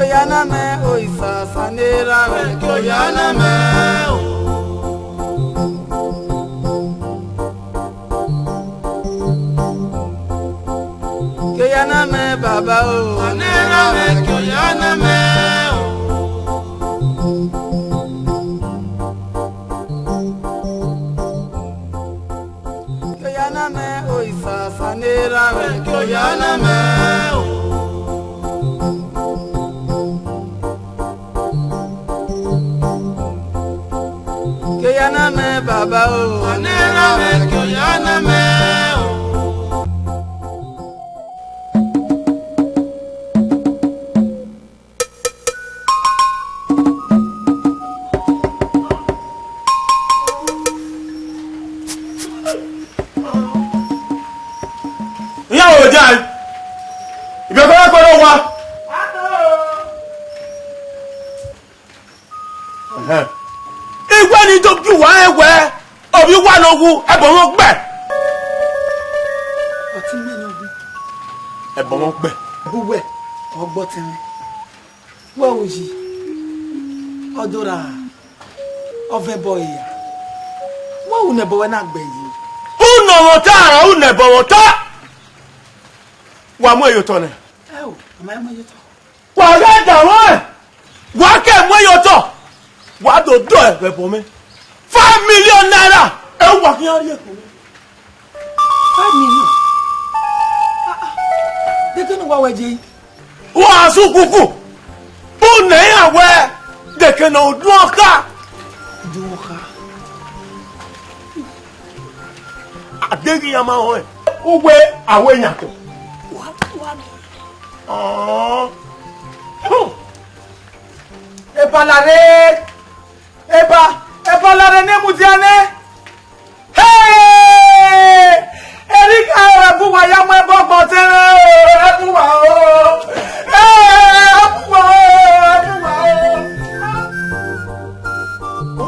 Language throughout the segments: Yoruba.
Kayana me oisa sanera me Kayana me Kayana me baba o sanera me Kayana me Kayana me oisa sanera me Kayana me Kayana me baba o sanera me Kayana me Odora boy. What will never not be you? Who know what are who never what? One more you turn. Oh, am I your talk? What that one? What can you talk? What do for me? 5 million naira. And walking out here. 5 million. They don't know what we're doing. Who are so cuckoo? Who know where? They can do ka. Adegi yama hoye. Uwe awe nyato. What? Oh. Eba lare ne mudiane. Hey! Erika buwa ya mwe bobo tere. Buwa o.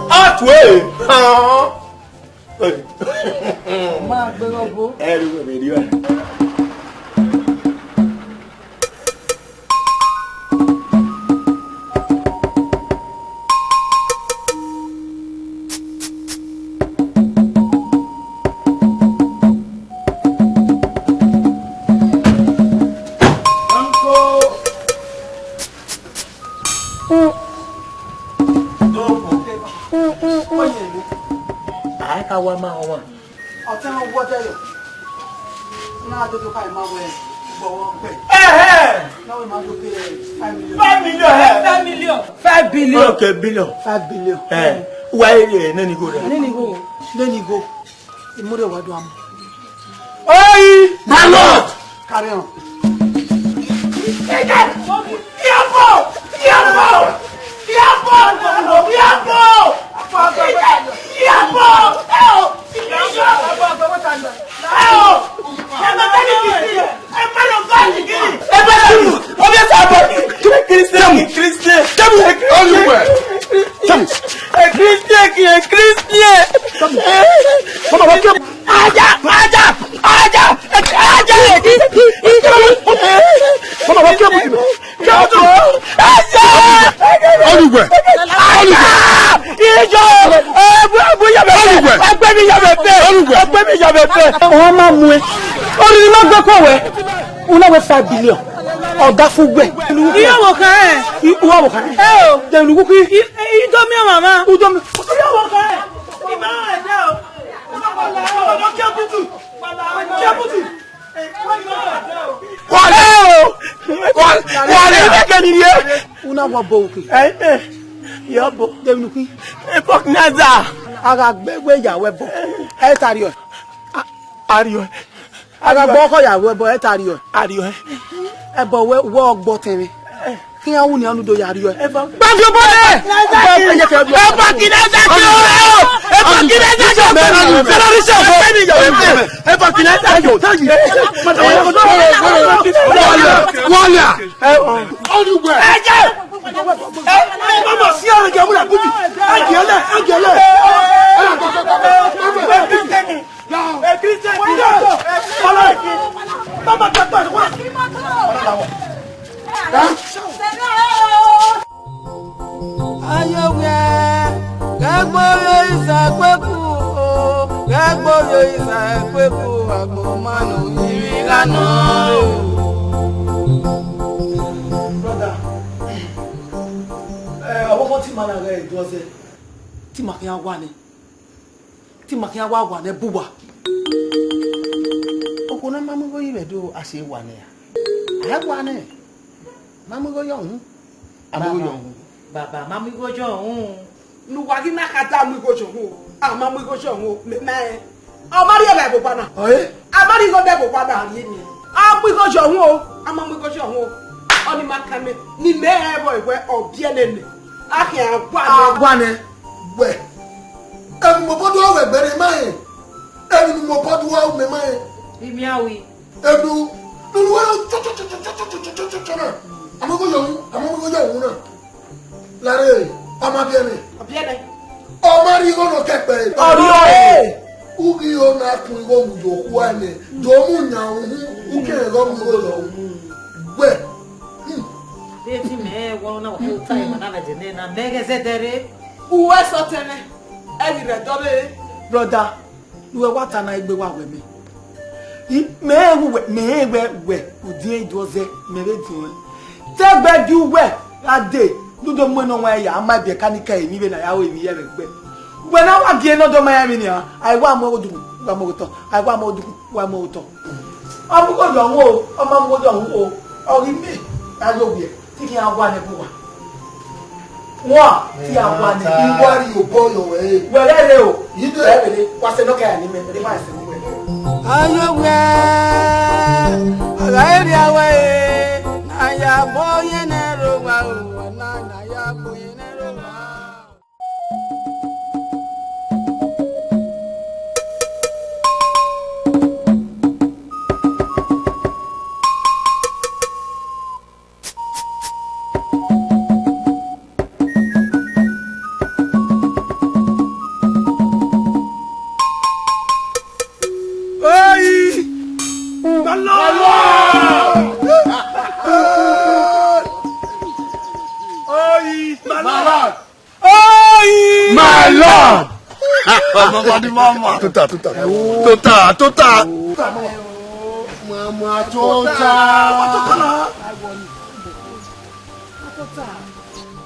Atwe. Ma gbero eru video. Okay, billion. 5 billion. Why nani go? Imure wadu am. Oi! My lord! Carry on. Una 5 billion. Oga fugbe. Iyawo kan e. Iyawo kan e. O, de lugu ki. Ido mi mama. Udo mi. Iyawo kan e. Ima ede o. Ona kebutu. Kebutu. Wale ke ni ye. Una wo bo ki. Yo bo. De lugu ki. Epok naza. Aga gbegbe yawo bo. E tari o. Ariyo. Aga gbo ko yawo bo e tari o. Ariyo. Ebo we wo gbo temi. Ki an wu ni anu do yari yo. Eba gbo bo le. Eba kineza ki o. Eba kineza ki o. Terrorist o. Eba kineza yo. Taji. Wala. Olugbe. Eje. Mama si o ge mu la bubi. Agele. Christian. Mama papa. ne buba okuna mamu go yibe do ase wane ya wane mamu go yon amu yon baba mamu go yon nu wagi na kata mu go yon mamu go yon me amari ebe bo pana amari go be bo pana ni amu go yon o amamu go yon o oni makame ni me ebo iwe obie nene akin agwane we mo podo we bere mai enu mo podo wa me mai imiawi enu nu wa amago yo na lare amabiene o mari go no kepe ori ugi o na kun go mu do ku ane do mu nya hu uke go mu go lo we beti me wo na wo time na vejene na megeze dere uwe sotene Every double brother, you are what an I be one with me. May we, dear Jose, Merity. Tell bed you were that day. You don't know why I might be a canica, even I will be ever. When I want to know Miami, I want more do one motor. I want more do one motor. I'm going to go, I'm going to go, or in me. I will be taking out one and one. Wa ti awa ni iwari oboyo we wele o yido ebele kwase no ka ni me de ma se we ayo we aga eri awa e na ya boye ne ro wa o na ya boye ne ro wa Mama. Tota. Mama tota.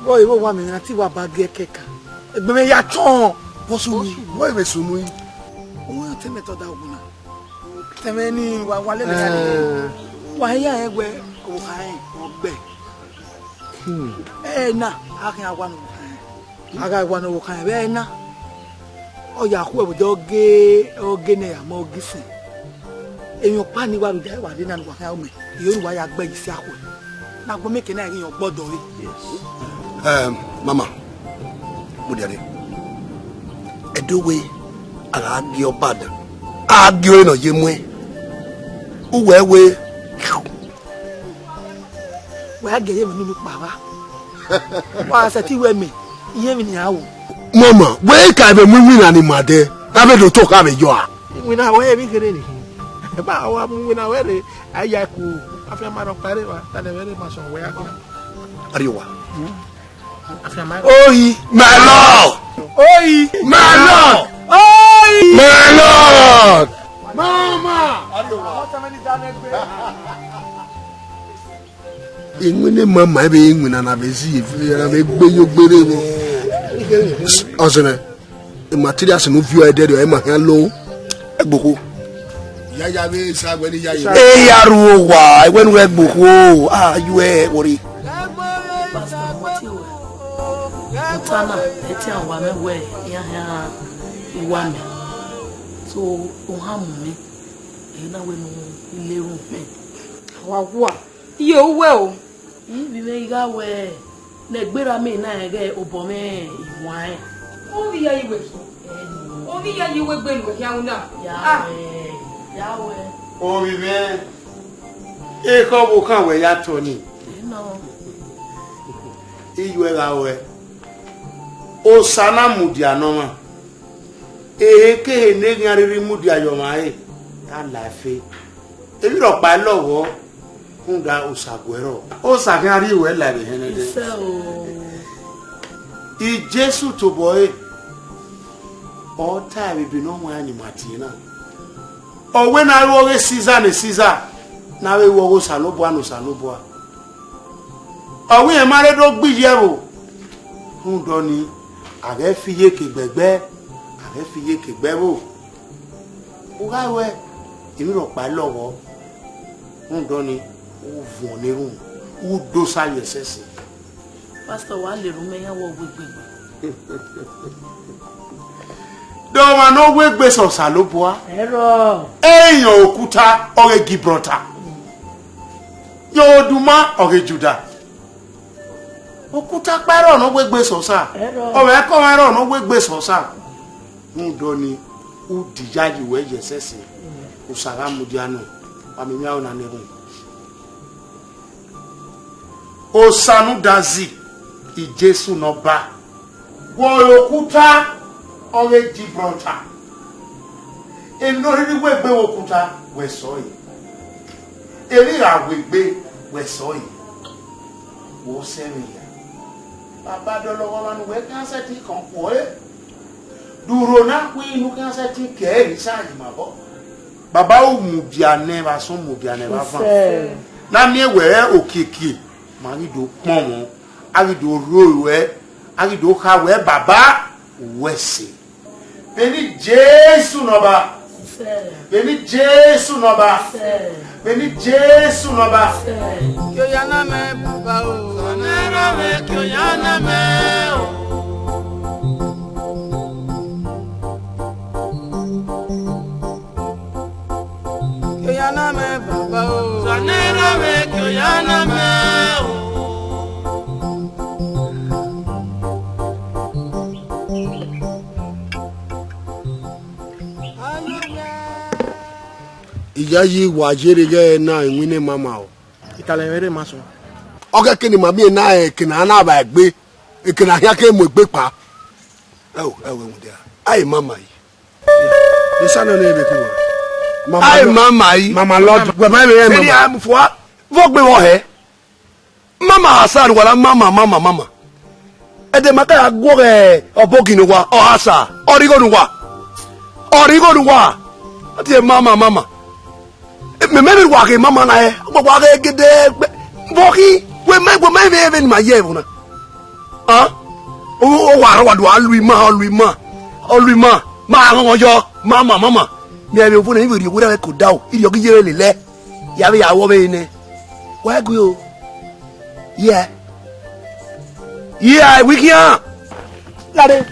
Boy, wo wa mi na ti wa bag keka. Egbe me ya ton. Posu mi. Boy me sunu yi. Won te me to da ogun na. Teme ni wa le le. Wa ya egbe o kan ogbe. Na, akin awa no. Aga wa no kan be na. Oya ku e oge ne ya mo gisin eyan pa ni wa ruja wa de na wa kan o me yoruba ya gbe isi akwe na gbo meke na eyan gbodo ri mama mo de edowe ara gi obada agi o no ye mu uwewe wa ge ye mi nu pa wa se ti we mi iye mi ni awo Mama, where can be moving animal there? Have to talk about you. We now where we get any. About our moving away. Ayaku, after my pareva, that a very much on where are you? Oi, my lord! Oi, my lord! Oi, my lord! Mama! Ingwene mama ebe ingwena na bezi ifira na egbe yo gbere mo. Ozene the materials no view I did ma han lo egboko ya be sagwe ni ya e yaru wa when we egboko you e worry Tana eti anwa me we ya iwa me so o ha mu mi e na we no ile ru me wa iye o we o bi me ga we na gbera me na ege obo me iwan o bi ya iwe gbelu ya una yawe o bi me e ko bu kan we ya to ni no iwe la we o sana mudi anoma ke ne ngariri mudi ayoma e ta lafe e bi ro pa lowo Kunda usagwero o sagari we la be henede I Jesu to boy all time be no one ni matina owe na wo Caesar ne Caesar na we wo Salobua no Salobua owe e mare do gbije o ndo ni are fiye kegbegbe are fiye kegbebo o ga we emi ro pa lowo ndo ni o vun ni run o do sa yesese pastor wa le ru meyan wo gbegbe do ma no we gbe so Salobua ero eyan òkúta ore Gibraltar yo duma ore Juda òkúta paro no we gbe so sa o we ko ero no we gbe so sa ndo ni u dijaji we yesese o sara mudiano amemia ona neru o sanu dazi Jesu no ba wo òkúta ore Gibraltar eno ri we gbe òkúta we so yi eri ra we gbe we so yi wo se mi ya baba do lowo lanu we kan se ti kan po duro na ku inu kan se ti ke ri sa yi ma bo baba o mu biane ba so mu biane ba fa na mi ewere okeke ma ri do pon won ari do ro we ari do ka we baba wese beni Jesu no ba beni Jesu no ba beni Jesu no ba kyo yana me baba o sanera me kyo yana me o kyo yana me baba o sanera me kyo yana me o Iyayi wajerege na nwine mama o italewere maso oge kini mami na kina na ba gbe kina hia ke mo gbe pa ewo ndia ai mama yi lisano na ebe kiwo ai mama yi mama lord gbe ma be mama am fo vo gbe wo he mama hasan wala mama ede maka agwo obogini wa o hasa origo wa ati mama me wa ke mama na e gbogbo age gede boki we me even ma ye bona o wa do alui ma ma ran ojo mama mi e be fun ni bi wo da ko dawo iri o gije lele ya be yawo be ni wa gbe o yeah we can lade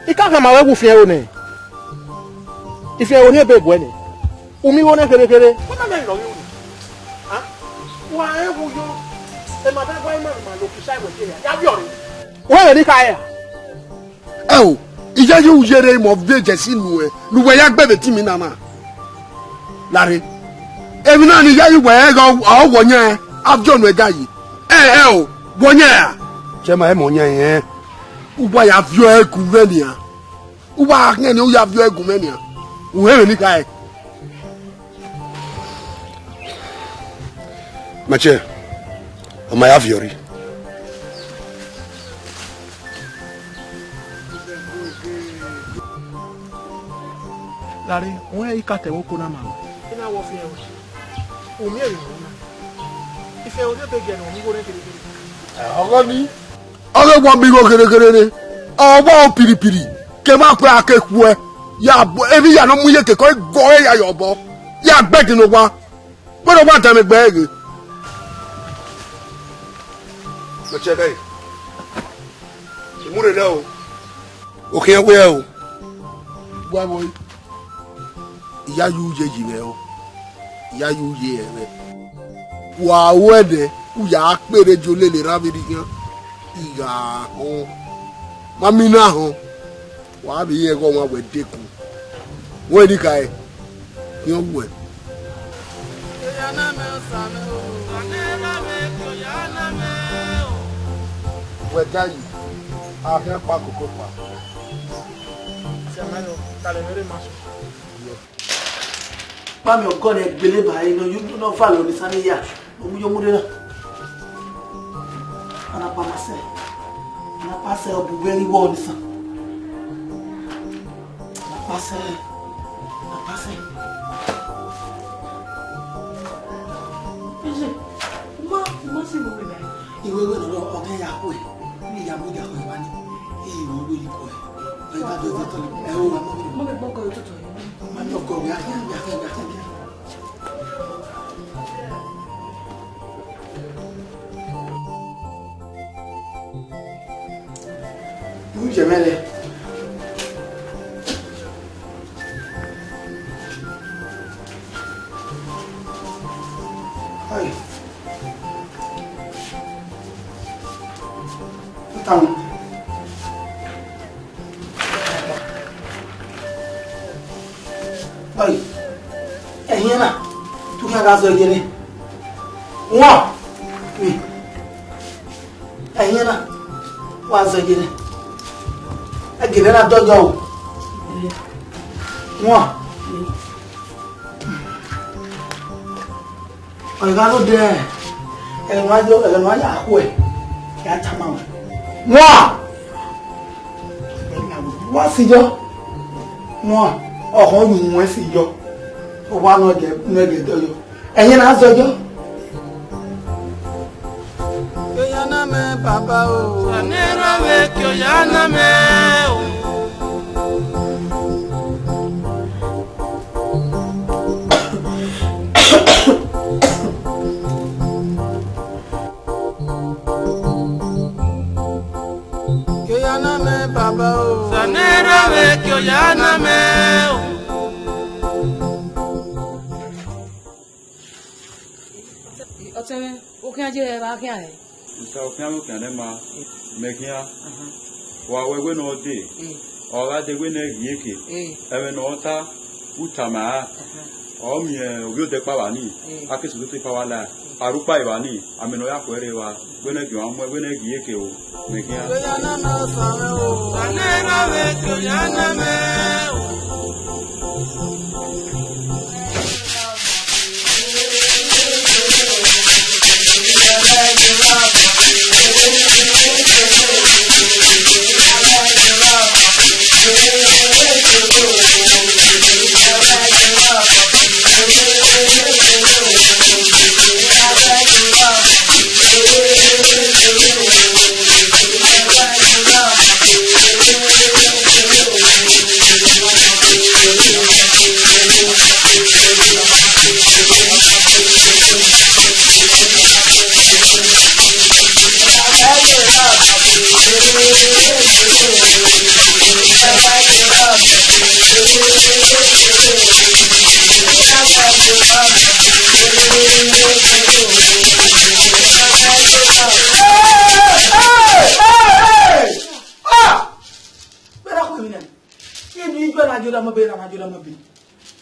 ika ka ma we wu fi e o ni ife o ni ebe gbo ni umi wona kere wona me ro yo wa e wu yo e ma da gwa ma lo ki sai wo je ya bi ori wo re ka ya o ija yu yere mo veje sinu e nu we ya gbe ti mi nana lare ebi na ni ya yu we go o wo yan afjo nu e ga yi o wo yan je ma e mo yan yen uba ya vio e ku venia uba ngen o ya vio e ku venia wo re ni ka e Mache, ama ya fiori. Lari, wọ́n yẹ ika tẹ̀wọ́ kó náà máa wọ̀. Iná wọ fi ẹ̀wọ̀. Omi èrè wọ̀ náà. Ife oní èbè gẹ̀ náà omi wọ́n kékeré. Ọ̀gọ́ ni. Ọ̀gọ́ wọn bí wọ́n kékeré ni. Ọwọ́ piripiri. Kẹ máa pẹ́ akẹ́kọ̀ọ́ ẹ. Yà bọ̀ ebi yà náà mú iye kẹ̀kọ́ gbọ́ ẹ̀ yà yọ̀ bọ̀. Yà gbẹ́ dinu wa. Gbọ́dọ̀ wà tẹ̀mí gbẹ́ ẹ̀ Mache bẹ́ẹ̀. Ìmúre náà o. Òkè ẹ̀ wẹ́ o. Wá wọ yìí. Ìyá yóò yẹ yìí rẹ o. Ìyá yóò yẹ ẹ rẹ. Wà á wọ ẹ̀dẹ̀. Ìyá péré jo lè lè rábìrì gan. Ìyá hàn. Mami náà hàn. Wà á bí yẹn kọ́ wọn wẹ̀ dẹ́kun. Wọ́n ẹ̀dí ka ẹ̀. Yẹn wẹ̀. Wẹ̀dá yìí, a fẹ́ pa kòkó pa. Mami ọgọ́ ni ẹgbẹ̀lẹ́ báyìí náà yóò náà fà lóní sáníyà omúyómúdé náà. Anapasẹ̀ ọ̀bùgbé ríwọ́ ọ̀nìsàn. Anapasẹ̀. wewe no oge ya ko e ni ya mo ja ko ba ni e mo lo yi ko e e ba do to e o mo be boko yo to ma no ko ya Muy gemelle. Ay. Tam. Ay. Ẹ̀yin náà. Tu ka ga so je ni. Wọ́n. Ẹ̀yin náà. Wá so je ni. Agile na dojo o. Wọ́n. Ọ̀gá ló dé ẹ̀rọ ayé àkó ẹ̀ kí á tàmà wọn. Wọ́n síjọ́ wọ́n ọ̀kan yìí wọ́n síjọ́ ó wá nọ́gẹ̀ dọ́jọ́ ẹ̀yìn náà sọjọ́. Kyoyana me bàbá o. Sanera we kyoyana me o. Kyoyana me bàbá o. Sanera we kyoyana me o. Ọtẹmẹ òkè ajé ẹ bá kí àyè. Nta òkè àwọn òkè àdé ma mẹkìá wà wẹwẹ náà dé ọ̀rá dẹwẹ náà yéèké ẹwẹ náà ta wùtàmà ọmọ òbí ó dẹpà wà ní akéṣù tó tẹpà wà láà àrùpà ìwà ní àmì náà yà pẹ́rẹ́ wa wẹ́nẹ́ gbé wọn mú ẹwẹ́ náà yéèké o mẹkìá.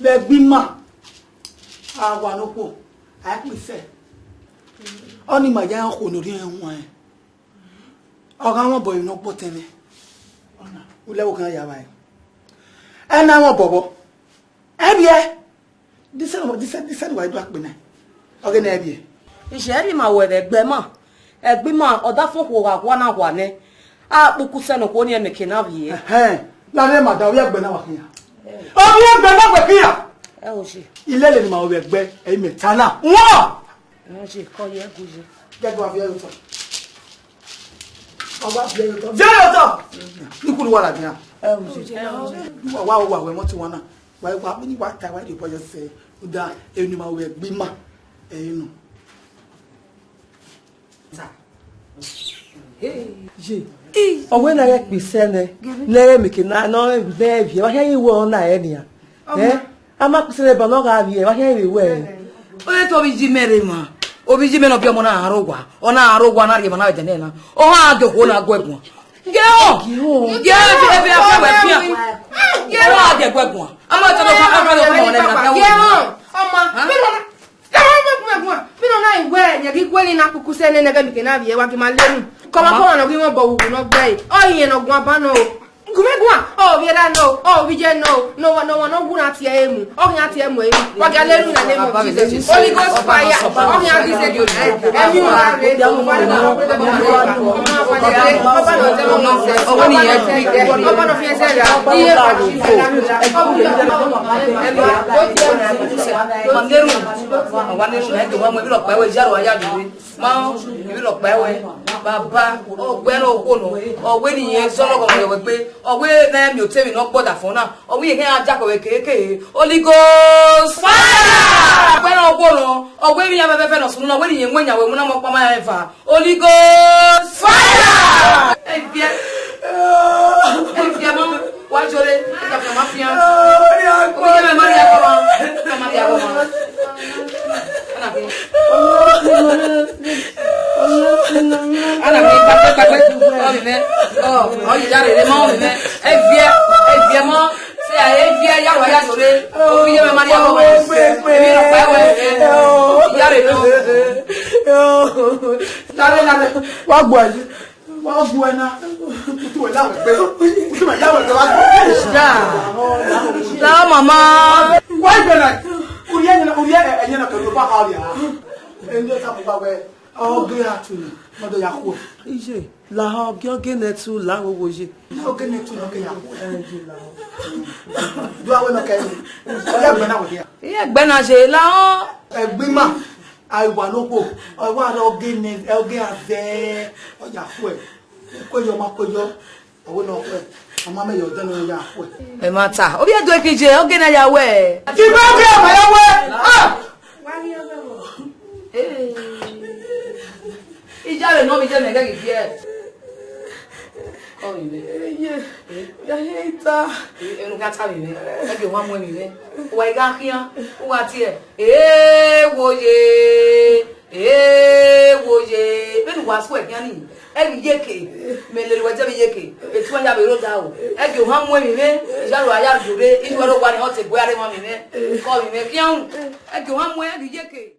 Le bima awa no po a pese oni ma ja ko no ri enwon e oga won boy no po tene ona ule wo kan ya bai e na won bobo e bie this wa do apena oga na e bie Ìṣẹ́rí máa wẹ̀rẹ̀ ẹgbẹ́ mọ̀ ẹgbẹ́ mọ̀ ọ̀dá fún kò wà náà wà ní àpòkù sẹ́nu kò ní ẹ̀mí kìnnà bìí. Lára ẹ̀ màdà orí ẹgbẹ́ náà wà kíyà. Orí ẹgbẹ́ náà wẹ̀ kíyà. Ẹ ò ṣe. Ilé lè ní màá wẹ̀ ẹgbẹ́ ẹ̀yìn mẹ́ta náà. Wọ́n. Ẹ ò ṣe kọ́ yẹ kó ṣe. Gẹ́gẹ́ wà fi ẹrù tọ̀. Ọba fi ẹrù tọ̀. Fi ẹrù tọ̀. Níkùn wà làbíyà. Ẹ ò ṣe. Wà wẹ̀ mọ́tì wọn náà. Wà ní wà ta wáyé ìpọ́jọ́ sẹ́ ó dá ẹni máa wẹ̀ ẹgbẹ́ mà ẹ̀yìn nù. Ọwọ́ náà yẹ pèsè ẹ̀ lẹ́yìn mìkì náà náà ẹ̀bí ẹ̀ wáyé ìwọ náà ẹ̀ nìyà ẹ̀ a máa pèsè ẹ̀ bọ̀ náà kà bí ẹ̀ wáyé ìwọ ẹ̀. Ó yẹ tó bí jí mẹ́rin mà obi jí mẹ́rin ọ̀bí ọmọ náà àrùgbà ọ̀nà àrùgbà náà rí ìmọ̀ náà jẹ̀ náà ọ̀hún àgẹ̀kọ́ náà gbọ́ ẹ̀gbọ́n. Gẹ́wọ̀n ẹbí afẹ́wẹ̀ fíà gẹ́wọ̀n àgẹ̀kọ́ ẹ̀gbọ́n àmọ́ ìtọ́jú ọkọ̀ ọmọ na iwe nyagi kweli na kukusene na gabi na biye wa kimalenu koma koma na gimo bo wu no gbe o yin no gwa ba no gumegwa o biera no o bije no gu na tie emu o nya tie emu emu wa galenu na name of Jesus Holy Ghost fire o nya bi se dio emi o la re o ba no o ni ye ti o ba no fi se ya iye ba ti Mangeru, wa ne so e do wa mo bi lo pa we jaro aya bi ma bi lo pa we bàbá ọgbẹ́rún òkúnù ọ̀wé nìyẹn sọ́lọ́gọ̀ ọ̀yọ̀wẹ̀ pé ọ̀wé náà mi ò tẹ́mi náà gbọ́dà fún náà ọ̀wé yẹn kẹ́hìn ajákọ̀wé kéèké Holy Ghost fire ọgbẹ́rún òkúnù ọ̀wé mi yẹn fẹ́fẹ́ náà sunu náà ọ̀wé nìyẹn mọ̀ ìyàwó múná mọ̀ pàmò ẹ̀ fà Holy Ghost fire ẹ̀ bíẹ́ mọ́ wájú rẹ̀ ẹ̀ kàfẹ́ máa fi hàn ọ̀wé yẹn mẹ́rin máa rí akọ́ wọn ẹ̀ máa rí akọ́ wọn. Ana mi pape o mi me o yi jare le mo mi me e vie mo se a e vie ya wa ya sore o mi ye me maria mo mi ro pa we jare lo dale wa gbo ayi wa gbo ena tu we lawe pe tu me lawe pe wa gbo la mama wa gbo na uriye na ko ba ha ya enjo ta mo ba we oge atuni modo yakwo ije la oge netu la wo je oge netu no ke yakwo do awe no ke oya gbe na wo dia iye gbe na se la o egbe ma aiwa lopo aiwa oge ave oya kwo koyo ma koyo owo no kwo ama me yo den no ya kwo e ma ta obi edo ekije oge na ya we ti ba bi ama ya we ah Ijare no mi je me gege bi e. Ko mi be. Ya heita. Enu ka ta mi be. E ge wa mu mi be. Wa iga kian. Wa ti e. Woje. Be nu wa so e kian ni. E bi yeke. Me le wa je bi yeke. E ti won ya be ro da o. E ge wa mu mi be. Ijaro aya dure. Inu wa ro wa ni o te gbe are mo mi be. Ko mi be kian. E ge wa mu e bi yeke.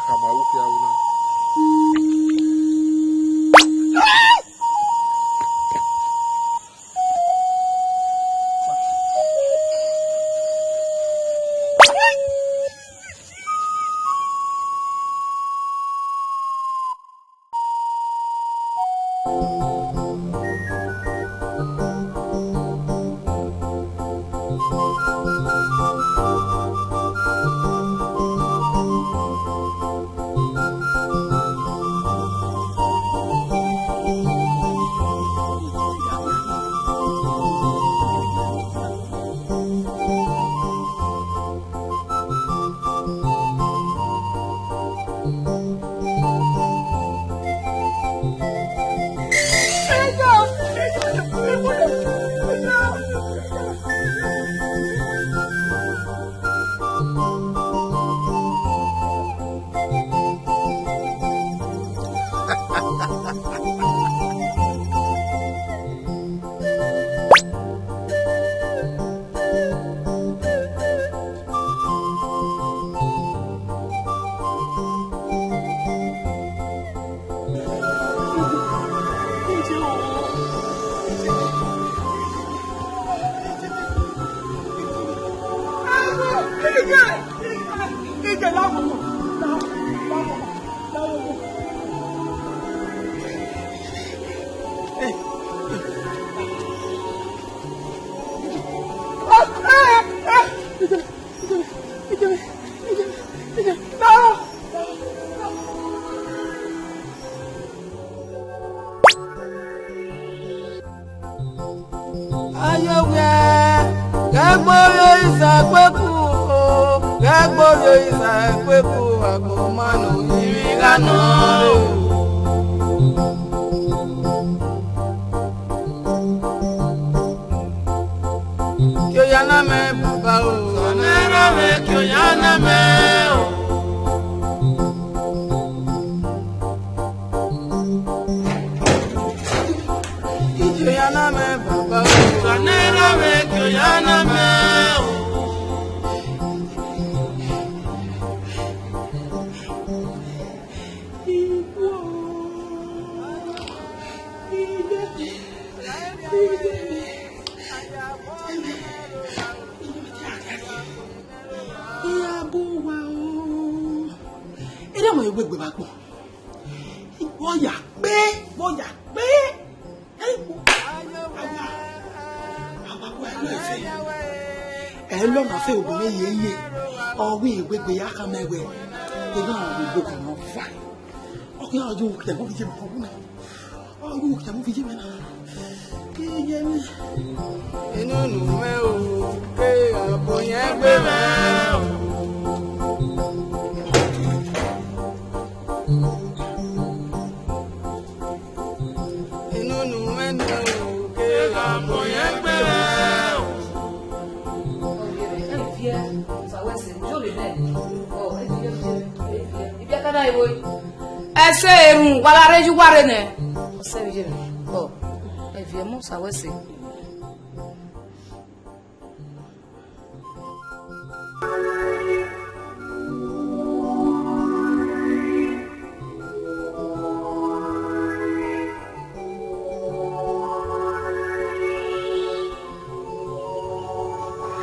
kama uke auna.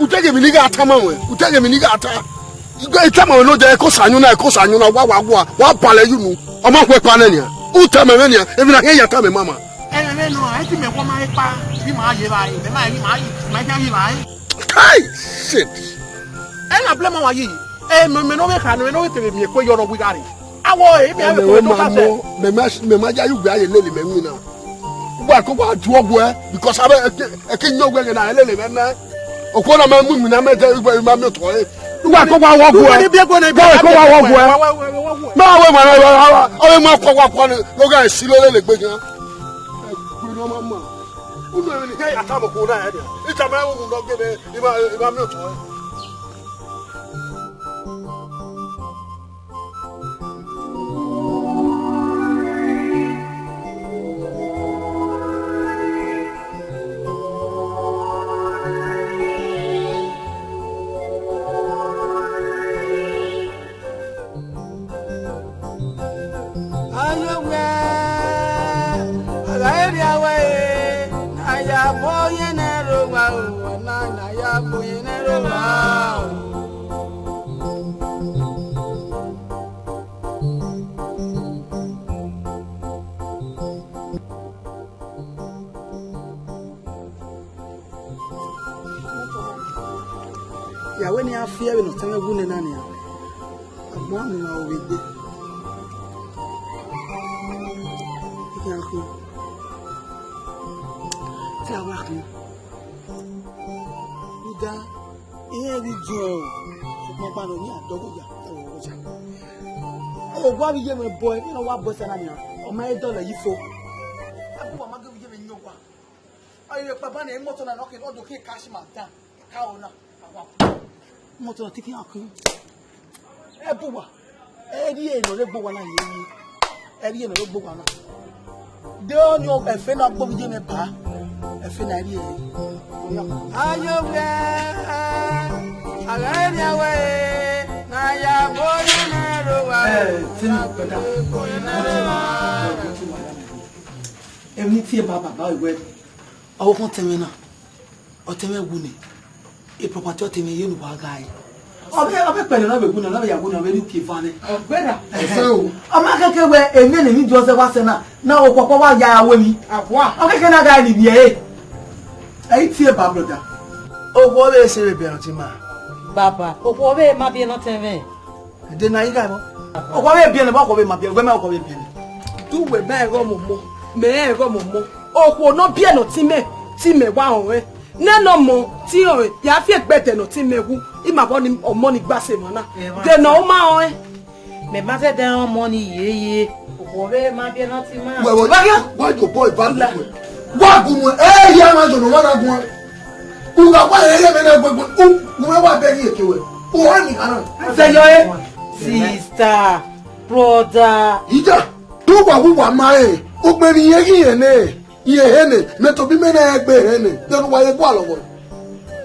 Utege miniga atama we utege miniga ata igo itama we no je ko sanyu na wa pale yunu o ma kwe pa na nia utama me nia e bi na he yata me mama me no a ti me ko ma pa bi ma ye ba yi me ma ja yi ba yi kai shit na blame wa yi me no we ka no we te me ko yo no we gari awo e bi a ko to ka se me ma ja yu gba ye lele me nwi na gba ko gba ju ogwo because abe e ke nyo gwe na lele me na okona ma mu na me te gba ma me to e gba ko gba wo gwo e ko gba wo gwo ma we ma o ma ko gwa no ga si lo lele gbe gan e no mama unu e ni ke ata mo ko na e dia e ta ma wo no gbe e ma me to e agaghị awe na ya bụ onye na-ere ụwa na ya bụ onye na-ere ụwa ya we ni afia we no tanga gune nani ya agbo ami na obede ya ko ta wa ko ida iye ri jo mo pa no ni adogo ja o ja o gwa bi je me boy ni wa bo sana ni o ma e dollar yi fo agbo ma ga bi je me nyo kwa ayo papa na e moto na no ke odo ke cash man ta ka ona moto tiki akun e buwa e ri eno le gbowa na yeyi e ri eno le gbowa na de oni o e fe na gbo bi je me ba e fe na ri e ayo we ala ni awe na ya boye na ro wa tini peda emi ti e baba iwe owo fun temi na o temi wu ni e property temi ye nu wa gai obe pele na be gu na ya gu na be ru ki fa ni ogbera o ama keke we emi na mi jo se wa se na o popo wa ya awe mi akwa o keke na gai ni bi e ti e ba brother o wo be se be be ti ma baba o ko be ma bi no teve de na iga mo o ko be bi ne ba ko be ma bi gbe me o ko be bi ni tu we ba ego mo me ego mo o ko no bi no ti me wa on we neno mo ti o ya fi egbete no ti mewu imabo ni omo ni gbase mo na de no ma o me ma se de omo ni yeye o be ma bi no ti ma we wa jo boy ba wa gun e ya ma jo no wa gun u ga wa ye me na gbogbo u me wa be ni ekewe o wa ni kana se yo sister brother ija tu wa ma e o pe ni ye yin ne iye hene meto bi me na egbe hene denu wa ye gwa lowo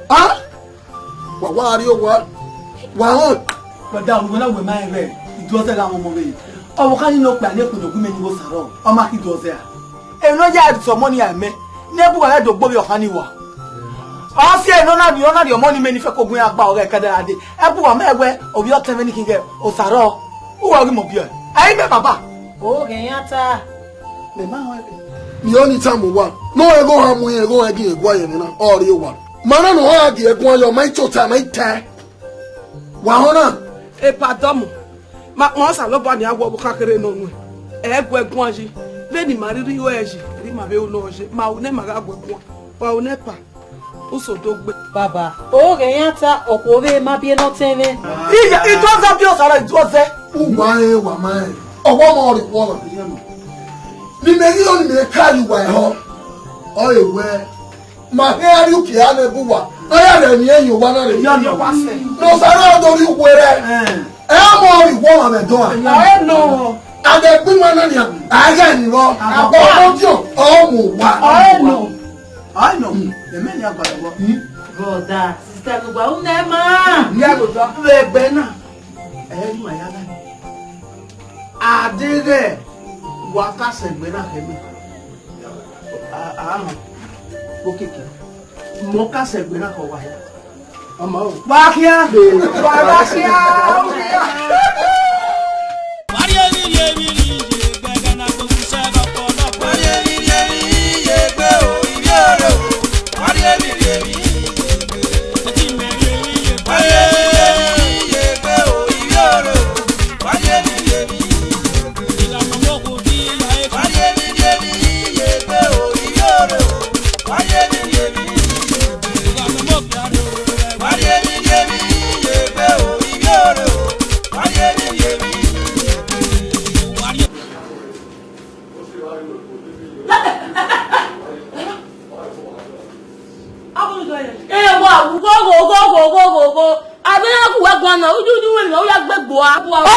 ah wa ri o wa hon brother we na we ma ere idu ose ga mo be o wo kan ni no pa ni ko dogun me ni wo saro o ma ki do ose a e no ja so money ame ne bu wa do gbo bi o kan ni wa o si e no na di money me ni fe ko gun agba ore kadara de e bu wa ma egbe obi o teme ni kinge o saro o wa ri mo bi e ai me baba o ge yata me ma ho mi oni tamu wa no ego ha mu ego egi egwa ye na ori wa mana no ha gi egwa yo mai chota mai ta wa hona e pardon ma mo sa lo ba ni agwo bu kakere no nu e gwa egwa ji le ni mariri yo eji ri ma be o no je ma o ne ma ga gwa egwa wa o ne pa o so do gbe baba o ge yata o ko be ma bi no teve iya it was a bio sara it was u wa mai owo mo ri wo lo ni me ri oni me ka yu wa ho o ewe ma he ari u ki ane bu wa aya re ni eyin wa na re yo no wa se no sara do ri were mo ri wo ma be do a I know ade gbe ma na ni aga ni wo abo ojo o mu wa I know the men ya gbara wo brother sister go gba une ma ya go do we gbe na e ri ma ya na adire wa ta se gbe na ke mi okeke mo ka se gbe na ko wa ya ọmọ o wa kia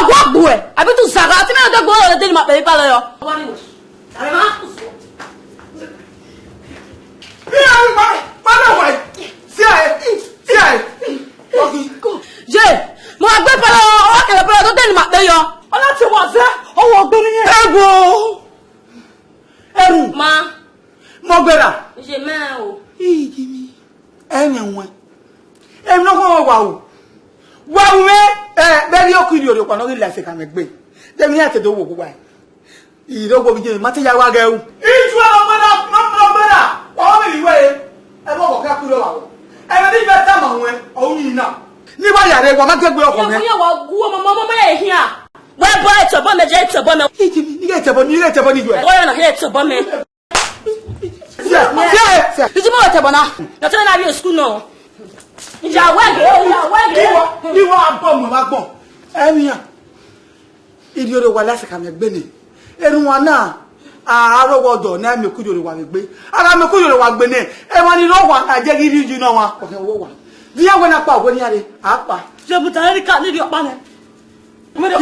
Ogwagbu e abi tu saka ti me do gbo le tell ma pe pa lo yo je mo agbe pa lo o kele pa lo tell ma pe yo ola ti wa se owo gbe ni yen ego ma gbéra. Ìṣe mẹ́rin o. Ìjì mi. Ẹ̀yìn wọn. Èmi náà kọ́ wà o. Wà o mẹ́. Bẹ́ẹ̀ ni ó kiri òde kan lórí ilẹ̀ àṣẹ kan gbé. Tẹ̀mí àti ètò owó gbogbo ẹ̀. Ìdókòwò bíi jẹ́ mi, má ti yá wá gẹ̀ o. Ìjú ọlọ́gbẹ́dà. Ọwọ́ mi ìwé ẹ̀. Ẹ bọ́ kọ̀ọ̀kẹ́ kúrò wà o. Ẹ bẹ́ẹ̀ ní bẹ́ẹ̀ tẹ̀ mọ̀ wọn. Ọ̀hún yìí náà. Ní wá yàrá ẹ̀ wọ́n má gbẹ́gbẹ́ ọkọ̀ mẹ́. Yẹ wọ gúwọ́ mọ́ yẹ hìn à. Wọ́n bọ́ ẹ̀tọ́ bọ́ mẹ́jẹ ẹ̀tọ́ bọ́ mẹ́. Ìjì mi, ní ẹ̀tẹ̀bọ̀ ní ìjọ ẹ̀. Wọ́n yọ̀ náà ẹ̀tọ́ bọ́ mẹ́. Ìjì mọ́ ẹ̀tẹ̀bọ̀ náà. Yọ̀tẹ́ náà rí òsùkú náà. Ìyàwó ẹ̀gẹ́. Ní wọ́n á bọ̀ mọ̀ wá gbọ̀n. Ẹ̀mìyàn. Ìdí odò wà lásìkò àmì ẹgbẹ́ ni. Ẹnu wọn náà àárọ̀wọ̀dọ̀ náà mi kújò wà gbé. Ara mi kújò wà gbé ní. Ẹ wọn ni lọ́wọ́ àjẹ́ gidi jù náà wọn. Ọ̀kẹ́ wọ́ wà. Bí yàwó náà pa ògbóni yàrá àpá. Ṣé bùtà Erika níbi ọ̀pá rẹ̀?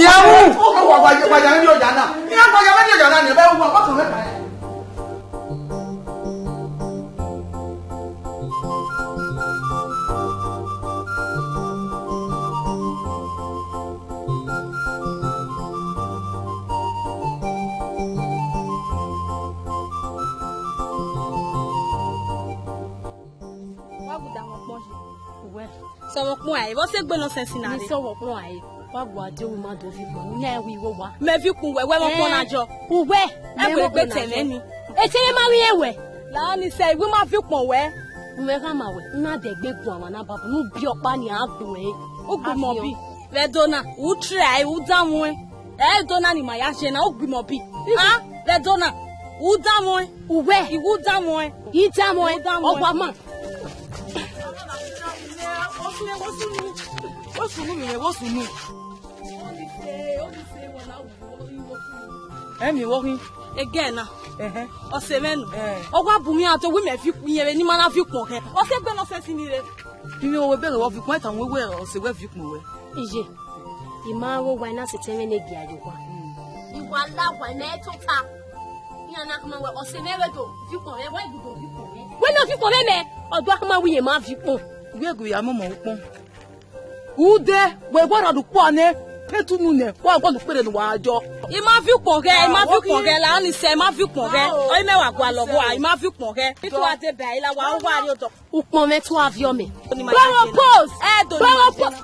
Ìyàwó ọwọ́ àgbàjá ní ọjà náà. Ìyàwó àgbàjá ní ọjà náà ni ẹ bá wọ́n ọkọ̀ mẹ́ta yẹn. Sọ̀rọ̀ pọ́n àyè wọ́n ṣe gbé lọ sẹ́sì náà. Ní sọ̀rọ̀ pọ́n àyè wá bu adé omi máa dòfin pọ̀ ní ẹ̀rù ìwọ wa. Mẹ́fì kun wẹ̀wẹ́ wọn pọ́n náà jọ. Uwẹ́ ẹ̀wẹ̀ gbé tẹ̀lé ni. Ètè yẹn máa rí ẹ̀wẹ̀. Láwọn ní sẹ́ ìwé máa fi pọ̀n wẹ́. Uwẹ́ ká máa wẹ̀ ní àdẹ̀gbé gun àwọn anábàbọ̀ ní bí ọ̀pá ni à ń gbò ẹ́. Ó gbìmọ̀ bí. Rẹ̀dọ́nà ò tẹ̀ ẹ̀ ò dáwọn ẹ̀. Rẹ̀dọ́nà ni màá yá ṣe náà ó gbìmọ̀ bí. Rẹ̀dọ́nà ò dáwọn ẹ̀. Uwẹ́ ìwú dáwọn ẹ̀. Yìí dáwọn ẹ̀ ọgbà mọ̀. Ẹ̀mí wọ́n rí. Again na. Ọ̀sẹ̀ mẹ́nu. Ọgbà bùnmi àti owó mẹ́fì yẹrẹ ní máa fi pọ̀ kẹ́. Ọ̀sẹ̀ gbé lọ́sẹ̀ sí ni rẹ̀. Iye owó bẹ̀rẹ̀ wọ́n fi kún ẹ̀tàn owó ẹ̀rọ ọ̀sẹ̀ wẹ́ fi kún wẹ́. Ìyè ìmọ̀ àwọn wa iná sì tẹ́rẹ́ ní ègbè àyè wa. Ìwà aláwọ̀ ẹ̀ náà tó ta. Ìyànà àkàmọ̀ wẹ̀ ọ̀sẹ̀ mẹ́rẹ̀dọ̀ fi pọ̀ rẹ̀ wọ́n ìgbìdọ̀ fi pọ̀ rẹ̀. Wọ́n náà fi pọ̀ rẹ̀ mẹ́ ọ̀dọ́ àkàmọ̀ wíyẹn máa fi pọ̀. Ìwé ègò ìyá mọ̀mọ́ ó pọ́n. Ude wẹ̀ gbọ́dọ̀ dùn pọ̀ ní pétúnú nẹ̀ wọ́n gbọ́dọ̀ péré ní wàá jọ. Ìmá fi pọ̀ rẹ̀ ìmá fi pọ̀ rẹ̀ làwọn ní sẹ́ ìmá fi pọ̀ rẹ̀ ọ̀yẹ́ mẹ́wàá kó àlọ́bọ̀ à ìmá fi pọ̀ rẹ̀. Nítorí àti ẹbẹ̀ àyílá wa ó wà ní ọ̀tọ̀. Upọ̀ mẹ́tọ́ àfíọ́mẹ̀. Bọ́rọ̀ pose. Bọ́rọ̀ pose.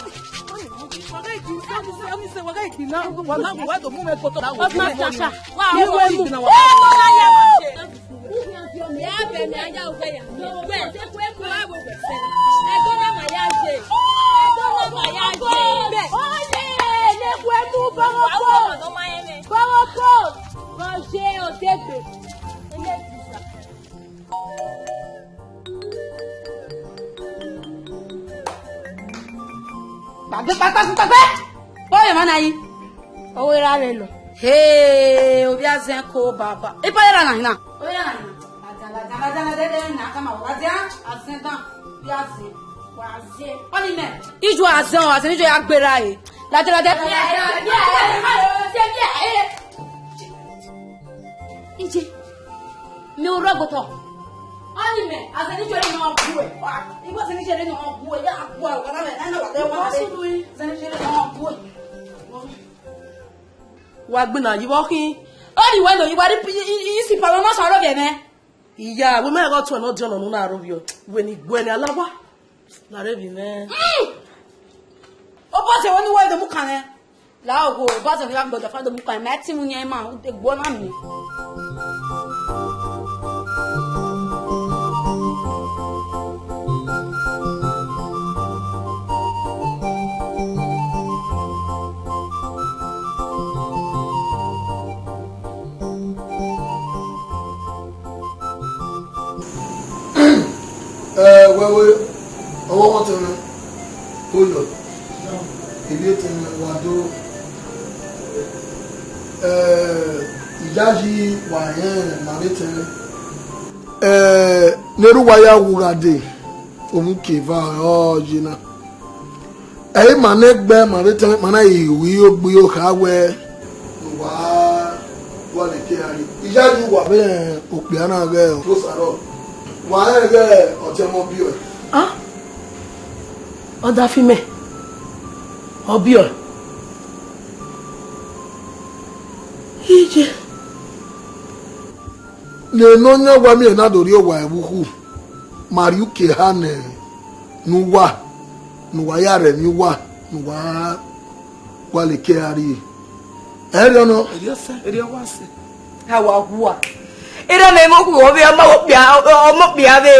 Gbàgbé. Bọ́ọ̀yọ̀ máa náà yí. Owó ìrà rẹ̀ lọ. Obi azẹ́ kó bàbá. Ipa yẹ́ra náà yìí náà. Obi yẹ́ra náà. Àjàlá dẹ́dẹ́ ní àkàmà wà á azẹ́ dán bí azẹ́. Wà á zẹ́. Wọ́n ní mẹ́. Ìjọ azẹ́ ọ̀ àti níjọ ya gbéra yìí. Ládẹ́ládẹ́. Ìjẹ́ mi ò rọ́gbọ̀tọ̀. Wọ́n ní mẹ́. Àti níjọ yìí náà bú ẹ̀. Ìgbà tí níjọ yìí náà bú ẹ̀ yá bú ẹ̀ wọ́n náà mẹ́. Ẹ̀nà wà lẹ́wọ̀n àti níjọ yìí náà bú ẹ̀. Wà gbìnà yíwọ́ kí. Ó ní ìwé lòyìn wá ní ìsìn pàlọ́ náà sọ̀rọ̀ gẹ̀mẹ́. Ìyá àwọn mẹ́rin tó ẹ̀ náà jẹ́ ọ̀nà nínú àrùn yọ. Ìwé ni gbọ́ ẹni aláwá. Làrẹ́ bì mẹ́. Ó bọ́ ṣe wọ́n ní wọ́n ìdòmú kan ẹ̀. Láàgò bá ṣe fi wá gbọ́dọ̀ fún ìdòmú kan ẹ̀ mẹ́tí mú yẹn máa ń gbọ́ náà mi. Wẹ́wẹ́ ọwọ́ wọn ti rìn kó yọ ilé ti rìn wà dó ìyá yìí wà yẹn màrí ti rìn. Nerúwáyà wúradì òun kìfà ọ̀ yìí náà ẹ̀yìn mà ní gbẹ́ màrí ti rìn màná ìwé yóò gbé yóò ká wẹ́ wà wà ní kéèyàn ìyá yìí wà bẹ́ẹ̀ òpè àná rẹ̀ tó sàrọ̀. Wà á rẹ̀ ọ̀tẹ̀ mọ́ bí ọ̀. Ọ̀dà fímẹ̀ ọbí ọ̀. Ìjẹ́ no nya wa mi na do ri o wa ewu mariuke ha ne nuwa ya re mi wa nuwa wa le ke ari eri ono eri wa se ha wa hu a ira me mo ku o bi o mo bia be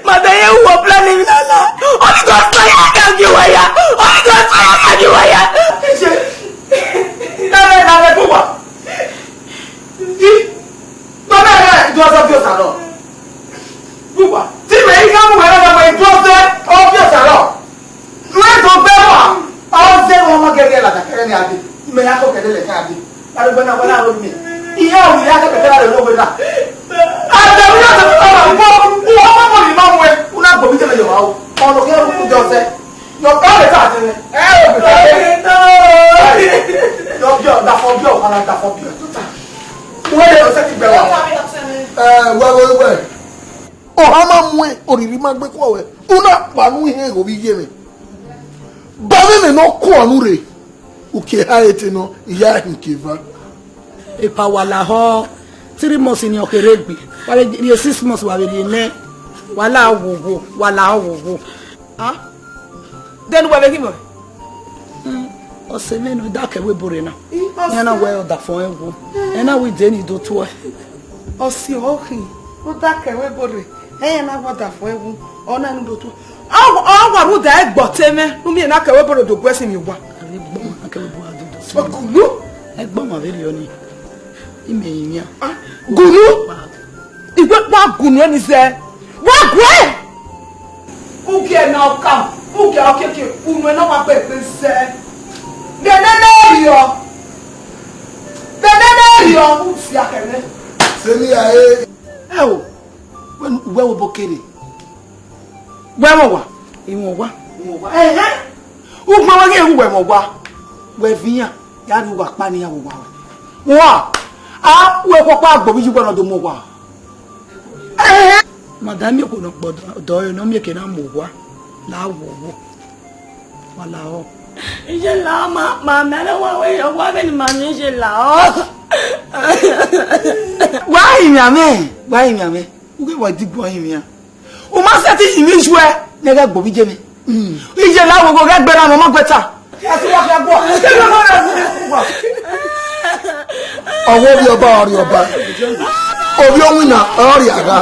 ma be ye wo plan ni la la o ni go sa ya gi wa ya o ni go sa ya gi wa ya na me ku wa di to na re do so bi o sa lo ku wa ti me yi ga mu wa na me do so o bi o sa lo we to be wa o se mo ma gege la ta kere ni ade me ya ko kede le ka ade ari bona wala ro mi iya o ya ka kede la lo we la ade o ya se ko mo ni ma we una go bi te le yo wa o ono ke ku jo se yo ka le ta ti ni o bi ta yo da fo bi o ala da fo bi o we le o se ti gbe wa we o ha ma mu e oriri ma gbe ko we una pa nu ihe go bi ye mi ba me no ko nu re uke ha ete no iya hinkiva e pa wala ho 3 months ni okeregbe wale 6 months wa be ne wala wowo ah then we be kimo o se me no da ke we bore na na we o da fo ewo e na we de ni do to o si o hin o da ke we bore e na wa da fo ewo o na nu do to o wa ru da e gbo teme nu mi na ke we bore do gbesi mi wa Gulu ẹ̀gbọ́n ma veri oni ime yin gulu igbe pa gunu ni se wa gwe uke na ka uke okeke unu na wa pe se de rio u si akere se mi aye o we wo bokere we mo wa u gbo wa ge we mo wa we vian ya ru wa pa ni ya wo wa a we ko pa gbo bi ju gbona do mo wa madam ko no gbodo do no mi ke na mo wa la wo wala o ije la ma me le wa we yo wa be ni ma ni je la o wa imi ame u ke wa digbo imi a o ma se ti imi ju e ne ga gbo bi je mi ije la wo go ga gbera mo ma gbeta ọwọ́ bí ọba ọ̀rẹ́ ọba obi ohun na ọrịa aga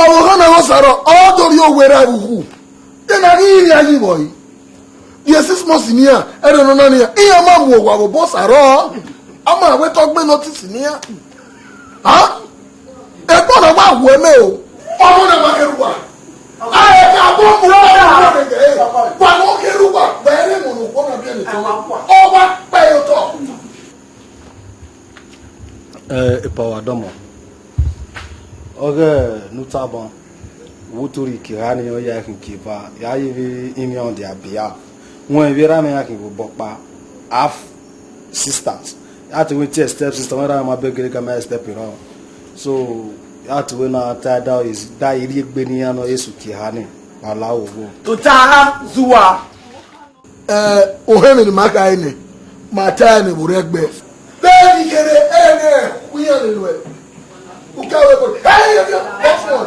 ọwọ́ kan náà wọ́n sọ̀rọ̀ ọ́dọ̀rí owó rẹ̀ wùkú dínà ní ìrìn ayé wọ̀nyí bí ẹ 6 months ní à ẹ̀rọ náà ní à ìyẹn máa mú òwò àwòbọ́ sàrọ̀ ọmọ àwẹ́ tó gbé nọ́tìsì ní à ẹ̀gbọ́n náà wà wọ́ ẹ̀mẹ́ o ọmọ náà wà kẹrù wà ayé ká bọ́ mú ọ́dọ̀ àwọn kẹ̀kẹ́ wà wọ́n kẹrù wà bẹ́ẹ̀rẹ̀ mọ̀nà òkúnà bí ẹni tó ọba pẹ̀yọ̀ tọ̀. Ipawa domo oge nutabon wuturi kirani o ya kinkiva ya yivi imion dia bia won evira me ya kinbokpa half sisters ya to with step sister when I begere kama step iro so ya to we na ta da is da iri egbe ni ya no yesu kirani alawo go to ta zuwa ohene ni maka ene mata ni buregbe bẹ́ẹ̀ni kere ẹ̀rẹ́ kúnyẹ̀ nínú ẹ̀ ukawe kò ẹ̀yẹ̀ bí ọ̀fọ̀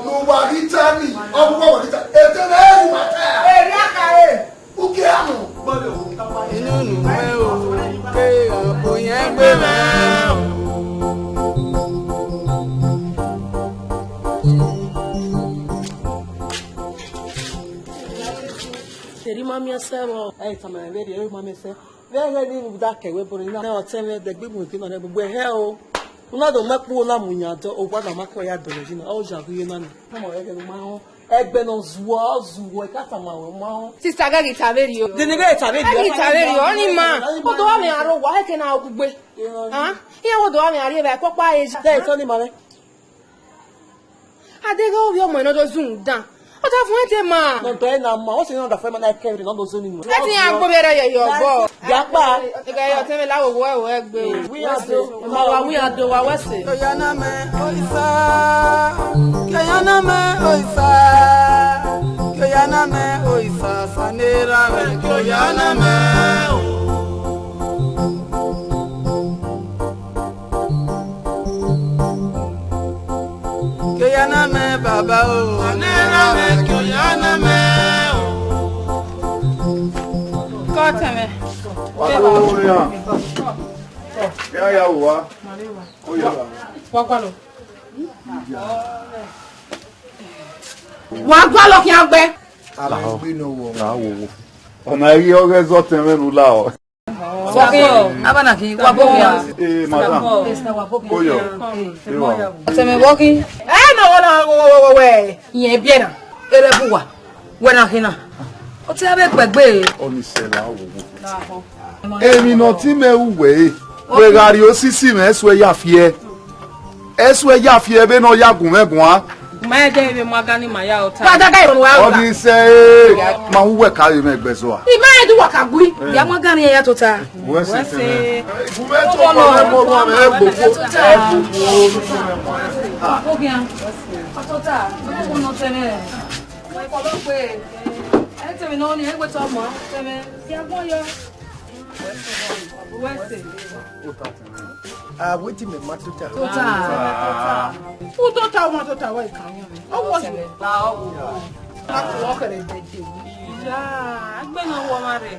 nuwa hitami ọ̀pọ̀ wà hita ètò ẹ̀rù màtá ẹ̀rí àkàrẹ̀ uke àmù. inú nù mẹ́ o pé ọ̀pọ̀ yẹn gbé mẹ́ o. Seri mami asero e tamara re re mami se ve ni da kewe bori na o teme de gbe mu kino na gbogbo he o una do mepo la munya do o gba na mako ya do ji na o ja ku ye na ni mo re ma ho egbe no zuwo ka ta ma wo ma ho sister ga gitaveri o de ni ga gitaveri o ni ma o do wa mi aro wa he ke na ogugbe iya wo do wa mi ari ba ko pa e de to ni ma re adega obi omo ino do zun dan o ta fun ete ma no to e na ma o se no da fe ma na kevri no do zoni ni eti ya gbo bere ye yo bo ya pa ega yo teme lawo wo egbe we ado wa wese Kayana me oisa, kayana me oisa, kayana me oisa, sanera me kayana me. bàbá o. Anera me kyo yana me o. Kọ́ tẹ̀mẹ̀. Ya wa. Wá gbá lọ. Wá gbá lọ kí a gbẹ. Àwọn gbé náà wọ̀. Ọ̀nà ẹ̀rí ọ̀rẹ́ zọ́tẹ̀ mẹ́nu la ọ̀. Bọ́kíyọ̀, abánàkí, wà bọ́kíyọ̀. Madam. Koyo. Tẹ̀mẹ̀ bọ́kí. Náà wọ́n náà wẹ̀ ìyẹn bí ẹ̀nà. Erebu wa, wẹ́nà kínà. Ó ti abẹ́ pẹ̀gbẹ́. Oníṣẹ́lá wò. Èmi náà tí mẹ́wù wẹ̀ wẹ̀rari osisi mẹ́ ẹ̀sùn ẹ̀yà fiẹ́ bẹ́ẹ̀ náà yàgùn mẹ́gùn á. Maya jẹ́ ibi mọ́ gani maya ọ̀tá. Pàtàkì ìrònú wa ọ̀gá. Ọdún iṣẹ́ máa ń wẹ̀ káyọ̀ mẹ́gbẹ́ sọ wa. Ìmọ̀ ẹ̀ dùn wà kàgbé. Ìyá mọ́ gani ẹ̀yà tó ta. Wẹ́sẹ̀ tẹ̀lé. Ìbúwẹ́ tó kọ́ ẹ̀mọ́rún àmì ẹ̀gbogbo. Bókíyà, ọ̀tọ́ta, ọ̀tọ́ta náà tẹ̀mẹ̀. Wọ́n ìkọlọ́ pé ẹ̀ tẹ̀mẹ̀ náà ní ẹgbẹ́ tó ọmọ tẹ̀mẹ̀ tí a gbọ́ yọ. Wẹ́sẹ̀. Wetin me ma tota. Who tota ọmọ tota wọ ìkànnì mi? Ó wọ sí. Láti wọ́n kẹ̀lẹ́ dẹ̀dẹ̀ wù. Ìyá agbẹ́nà wọ ọmọ rẹ̀.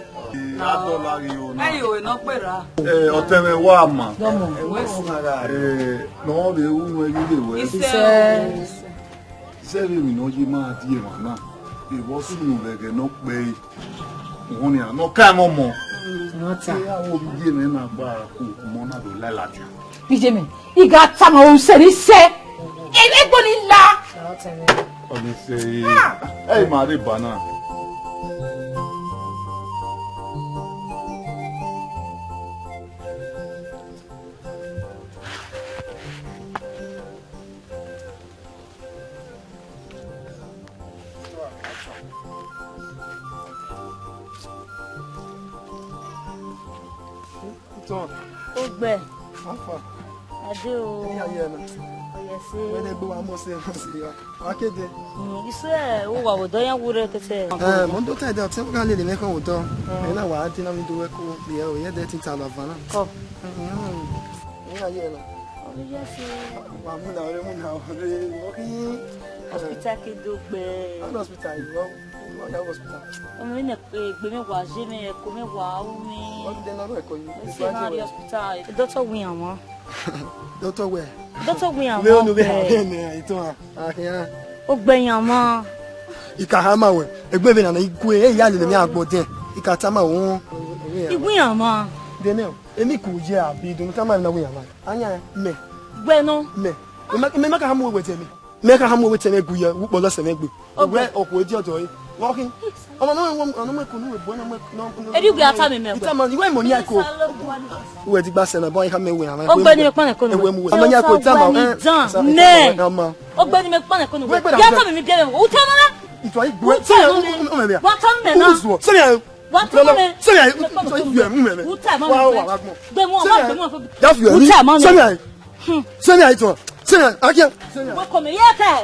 Adọ́lá rí o náà. Ẹ̀yìn òwe náà pèrà. Ọ̀tẹ̀mẹ̀ wà mà. Dọ́mọ̀. Náà lè wú ẹyí lè wẹ̀. Iṣẹ́ rẹ̀ mi náà yé máa di èèmọ̀ náà. Ìwọ́sùn rẹ̀ náà pé òun ni àná ká ẹ̀ mọ̀ mọ̀. Àwọn olùdíje mi máa gba àkó ọmọ náà ló láìlájà. Bíjẹ́mi, ìgá táwọn ohun sẹ́ni sẹ́, ẹgbẹ́ ni la. Ọdún ṣe é máa rí bàánà. Ó gbẹ. Adé o. Ọ̀yẹ̀ sí. Wẹ́n gbé wa mọ̀ sí ẹ̀ ya. Wá kéde. Iṣẹ́ ẹ̀ ó wà wòdọ́ yẹn wúrẹ́ kẹsẹ̀. Mo ń tó tẹ̀ dẹ́ ọtí ká lè lè mẹ́kàn wòdọ́. Ẹ̀yin náà wà á dín náà mi dúró kó lè ẹ̀ òye dẹ́ ti ta lọ fún náà. Kọ́. Ẹ̀yin ayé ẹ̀ lọ. Ọ̀yẹ̀ sí. Wà á múna ọ̀rẹ́ múna ọ̀rẹ́ wọ́kí. Hospital kéde ó gbẹ. Ọ̀dọ̀ hospital ìwọ ọ̀dọ̀ hospital. Ọmọ mi nà pé gbé mi wà jẹ́ mi ẹ̀kọ́ mi wà á wú mi. Wọ́n ti dẹ́ náà ẹ̀kọ́ yìí. Ó sì máa rí hospital. Dọ́tọ̀ wí àwọn. Dọ́tọ̀ wẹ̀. Dọ́tọ̀ wí àwọn. Lé bẹ́ẹ̀ ni ìtọ́ àkíyàn. Ó gbẹ̀yìn àwọn. Ìkà ha máa wẹ̀ ẹgbẹ́ mi nàná ikú ẹ̀ ẹ̀yà lè mi àgbọ̀ díẹ̀. Ìkà tá máa wọ́n. Ìgbín àwọn. Daniel, èmi kò jẹ́ àbí ìdùnnú tá máa ń náwó yàrá. Anya mẹ́. Gbẹ́nu. Mẹ́. Mẹ́ka ha mú owó tẹ̀mí. Mẹ́ka ha mú owó tẹ̀mí gu yẹ wúpọ̀ lọ́sẹ̀ mẹ́gbẹ̀. Òwúrẹ́ ọ̀pọ̀ ojú ọ̀dọ̀ yìí. Wọ́n kí. Ọmọ náà ọ̀nà mẹ́kọ̀ọ́ ní ìwé náà. Ebi gbé ata mi mẹ́kọ̀ọ́. Ìtàmọ̀ ìwé ìmọ̀ ní ẹ̀kọ́. Ìwé ti gba sẹ̀nà bọ́ ìka mẹ́wé àwọn. Ọgbẹ́ni mi pọ́nẹ̀ kọ́nù. Ọmọ ní ẹ̀kọ́ ìtàmọ̀ mẹ́. Ọgbẹ́ni mi pọ́nẹ̀ kọ́nù. Yàtọ̀ mi bí ẹ̀rẹ̀ wò tẹ́ mọ́ná. Ìtọ́ ìgbẹ́ sẹ́yìn ọmọ ẹ̀mí à. Wà á tọ́ mẹ́ náà. Sẹ́yìn Wà á tọ́ mẹ́. sẹ́yìn ìtọ́ ìgbẹ́ mú mẹ́mẹ́. Wù tẹ́ mọ́ mi. Gbẹ̀mú ọmọ gbẹ̀mú ọmọ. Wù tẹ́ mọ́ mi. Sẹ́yìn ìtọ́ sẹ́yìn akíyà. Wọ́n kọ̀ mi yẹ́ tẹ̀.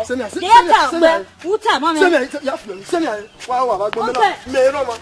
Yẹ́ tẹ̀ gbẹ. Wù tẹ́ mọ́ mi. Sẹ́yìn wà wà wà gbọ́ mẹ́rọ ma.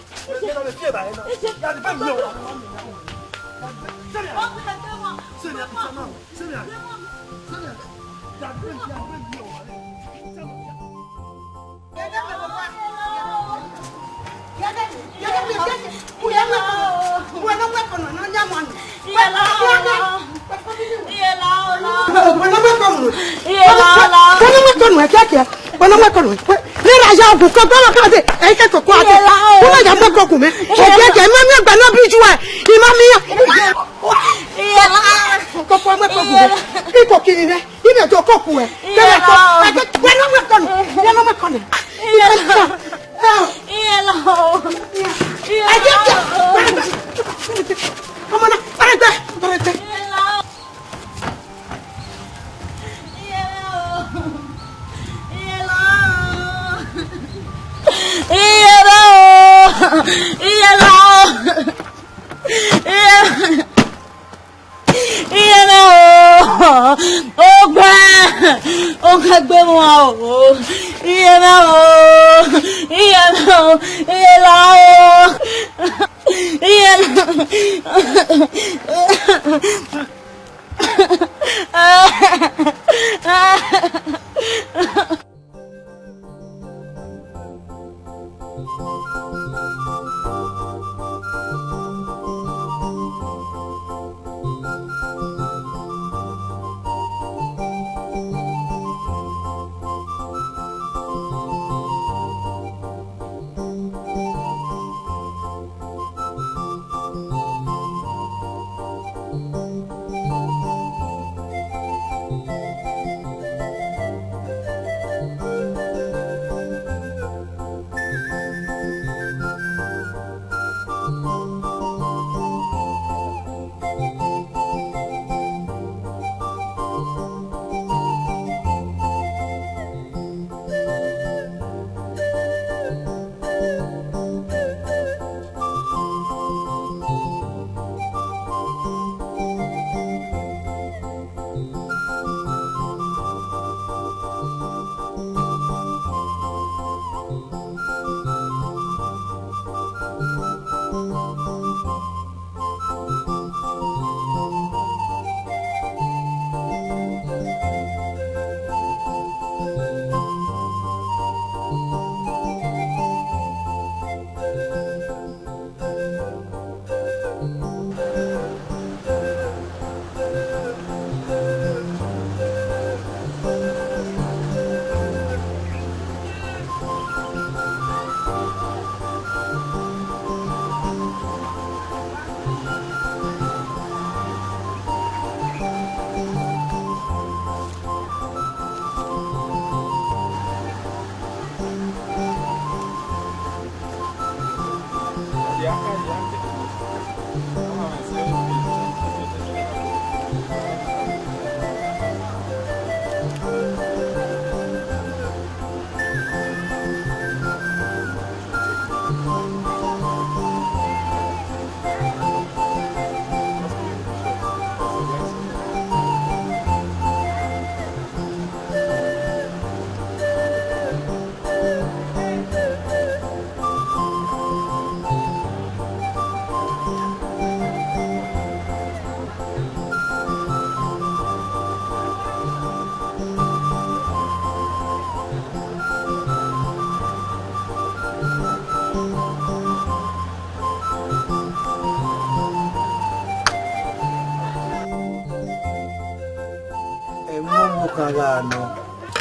wo kanga no.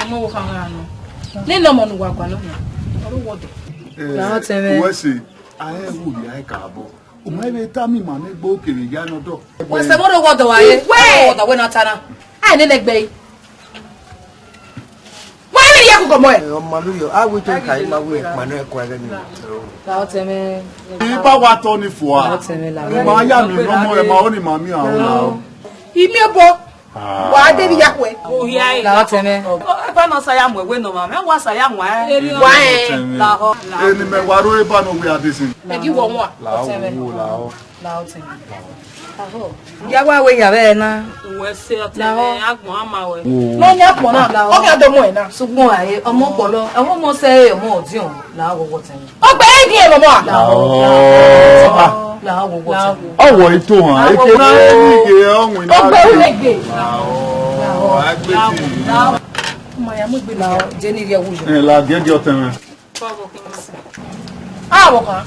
Mo wo kanga no. Ni no mo no wa kwa no. Oro wo do. Na teme. We say aye wu ya ka abo. O ma be ta mi ma ne gbo kere ya no do. We say mo do wo do wa ye. Wo do we na tana. Ai ni legbe. Wa ni ye ku ko mo e. O ma lu yo, a we tun kai ma we ma no e kwa ga ni. Na teme. Ipa wa to ni fo a. Ma ya mi no mo e ma o ni ma mi awon. Imi obo. Wa de bi yakwe. O hia e. Na teme. O pa no sa ya mo we no ma. Me wa sa ya mo e. Wa e. La ho. Eni me waro e ba no we adesin. E di wo mo a. La o. La teme. Aho. Ya wa we ya be na. We se o teme agbon ama we. No nya po na. O ga do mo e na. Sugbon aye omo polo. Omo mo se omo odiun la wo teme. O gbe e di e mo mo a. La wo teme. Owo ito han. Eke na ni ke ohun ina. O gbe o legbe. Mo ya mo gbe la je ni ri ewu jo. La gege oteme. Ah wo kan.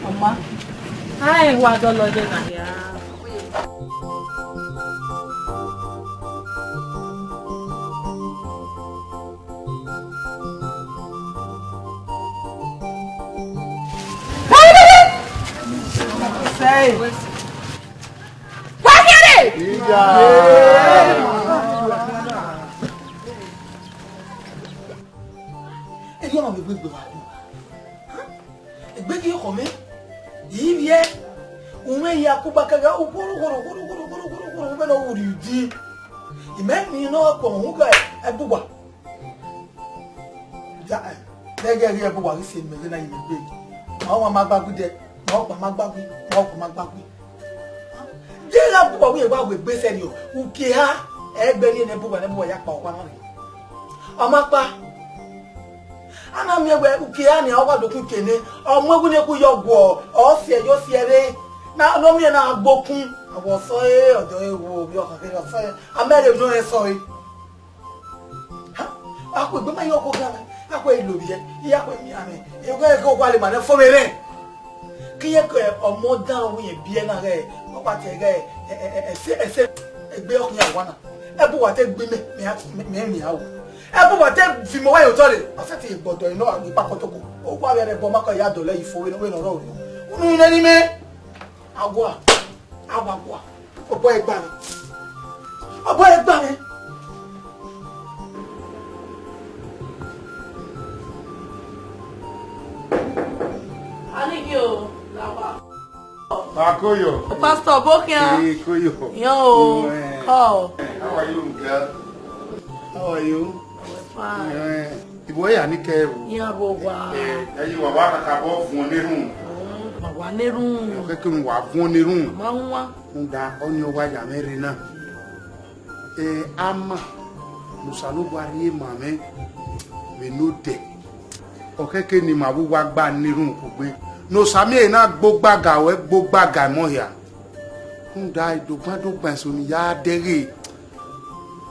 Oma. Ai wa do lo de na ya. Say. Wa kere. E yo ma me gbegbe wa ku. Egbe ki ko me. Yi bie. Unwe ya ku bakaga ukuru be no wuri di. Ime ni no ko hu ga e bugba. Ja e. Dege ri e bugba ri se me na yi me gbe. Àwọn ma gbagbu de. Mo pa ma gbagbu. Mo ko ma gbagbu. Je la bugba we gba we gbe se ni o. Uke ha egbe ni ne bugba ya pa okwa na ri. Ọmọ pa ana mi egbe uke ya ni awa dokun kene ọmọ egun ne ku yogwo o si ejo si ere na no mi na agbokun awo so ojo ewo bi okan ke so amere ojo e so ha ako egbe ma yoko gan ako ilo bi e iya ko mi ame e ko kwa le ma ne fo mere ki ye ko ọmọ dan wo ye bi e na re o pa ti re ese egbe okun ya wa na e bu wa te gbe me awo ebo ba te fi mo wa yo tore asati igbodo ina agbe pakotoko o gba bere bo mako ya dole ifo we no ro unu ina ni me agwa obo egba mi Ani yo lawa. Akoyo. Pastor Bokia. Koyo. Yo. Oh. How are you, girl? How are you? Fine. Ibo ya ni ke o. Ya bo wa. Eyi wa wa ka bo fún onírun. Ma wa nerun. O ke ki wa fún onírun. Ma nwa. Nda oni o wa ya mere na. Ama musanu bari mame we no de. O ke ke ni ma bu wa gba nírun ko gbe. No sami na gbogbaga mo ya. Nda idogban so ni ya dere.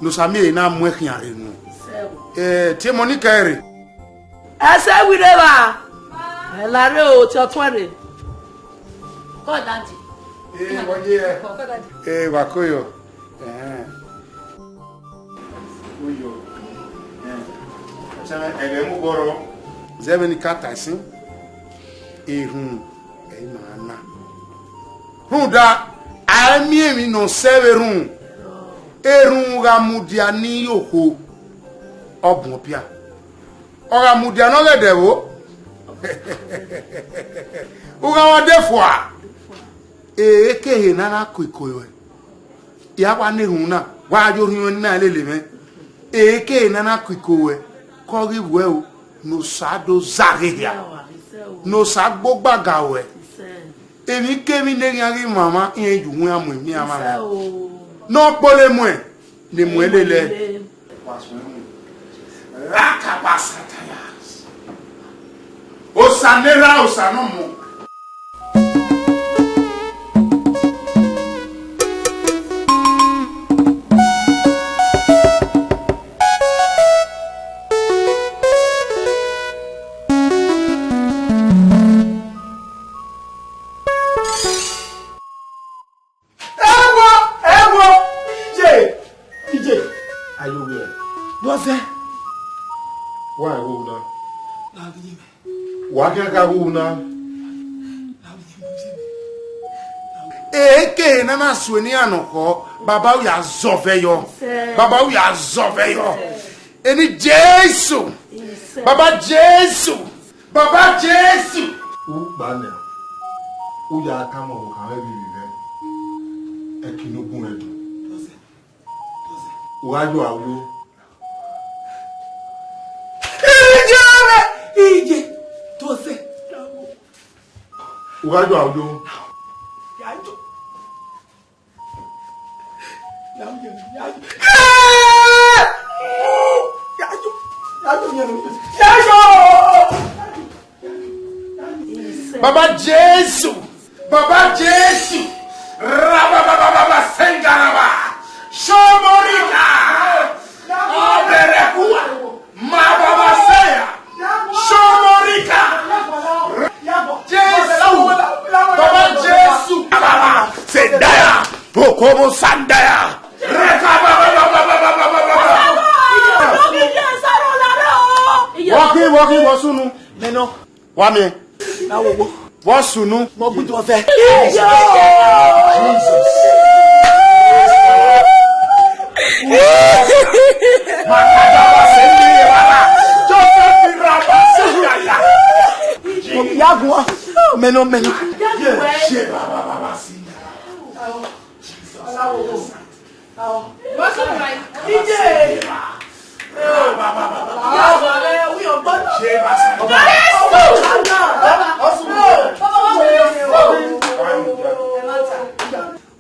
No sami na mu ekin are nu. Tí mo ní kẹrì. Ẹsẹ̀ wíre bá. Ẹ láre o tí ọtún ẹ̀rẹ̀. Kọ́ dáàdì. Wọ́n yé ẹ. Wà kóyọ̀. Kóyọ̀. Ẹ̀rẹ̀ mú bọ̀rọ̀. Zẹ́mi ní káàtà sí. Ehun ẹ̀yìn máa ná. Hùn dá àmì èmi nà sẹ́wẹ̀ rùn. Erun ramudia ní yòókù. Ọbùn pia ọ̀rọ̀ àmùdíà náà lẹ́dẹ̀ wo ọ̀rọ̀ àwọn dẹ́fọ̀à èkéhè náà kò ìkòyò ẹ̀ ìyá wa nírun náà wà á yóò ríran náà lè mẹ́ èkéhè náà kò ìkòyò ẹ̀ kọ́rí wẹ́ o nùsàdó zàrèyà nùsàgbó gbàgà wẹ̀ èmi kémi lẹ́yìn arí màmá ìyẹn jù wọ́n àmọ̀ èmi àmà rẹ̀ náà pọ́lẹ́ mọ́ ẹ̀ lè mọ́ ẹ lélẹ̀ Rakabasatayas. Osanera osanomo. Ewo Doze. Why una? Why can't I una? Eke nana sweni anoko baba ya zoveyo. Baba ya zoveyo. Eni Jesu. Baba Jesu. Baba Jesu. Bana. Uya kama ukawe bibi. Ekinogun edu. Uwajo awo. Ije. Doze. Uwajo awo. Yajo. Baba Jesu. Baba Jesu. Rabababa sengaraba. Shomorika. Oberekua. Mababa seya. Shomorika. Jesu. Baba Jesu. Baba Sendaya. Pokomo Sandaya. Walking, wasunu. Neno. Wame. Na wo. Wasunu. Mo gbu Doze. Yago. Meno. What's up, right? DJ.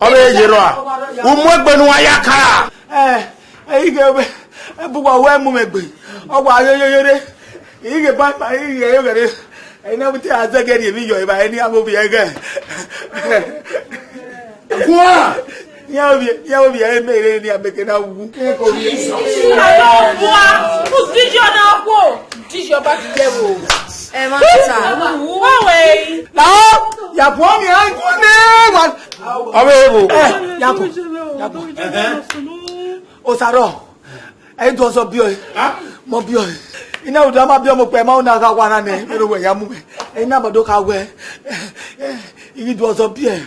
Ọmọ ejiro a umu egbenu ayaka ige bugwa we mu megbe ogwa ayoyoyere ige ba ige yogere ina buti azageri mi yo iba eni amobi ege kwa ya obi e mere ni ameke na wu ko bi Bua, who's DJ na ko? DJ ba ti lewo. Ma ta. Way. na ya bo mi an ko ne wa ọmọ ebo yako o saro e do so bi o mo bi o ina o da ma bi o mo pe ma o na ka kwa na ne me ro we ya mu me ina bodo ka we igi do so bi e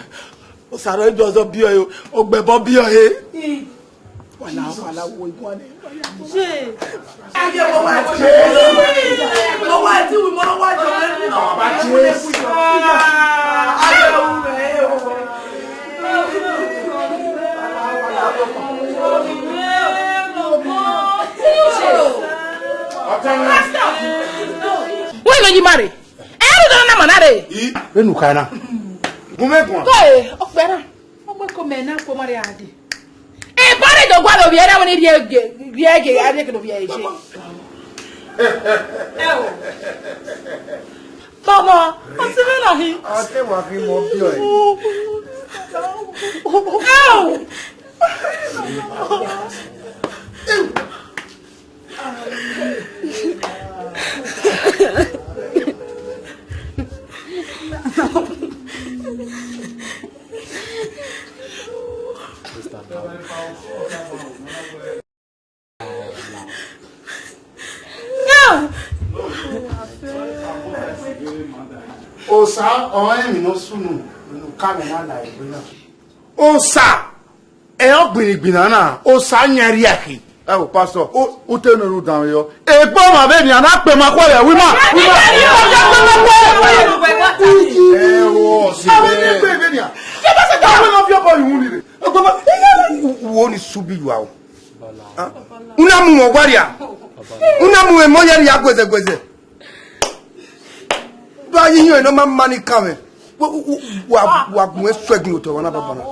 o saro e do so bi o o gbe bo bi o he wala wo igun ne Je. aye mo wa ti wi mo wa jo ni Baba Jesu. aye o me When you marry? Eh, don't na manare. Enu kana. Gumegwa. Toi, opera. Ogbe ko me na ko mari ade. Eh, pare do gwa do bi era woni biege ade ke do bi eje. Mama, o se ve na hi. Ate wa fi mo bi o e. Osa ọ̀rẹ́ mi no sunu no kame na la igbina. Osa e o gbinigbina na osa nyari aki. Eh o pastor o te no ru down yo. E gbo ma be mi ana pe ma kwa ya wi ma. E wo si Awe pe be ni a. Ṣé bá ṣe ta we no fi obo yun ni re. Egbo ma wo ni subi yu awo. Una mu mo gwaria. Una mu e mo yari ya gweze. Ba yin yo no ma mani kame. Wa gun e swegun to wana baba na.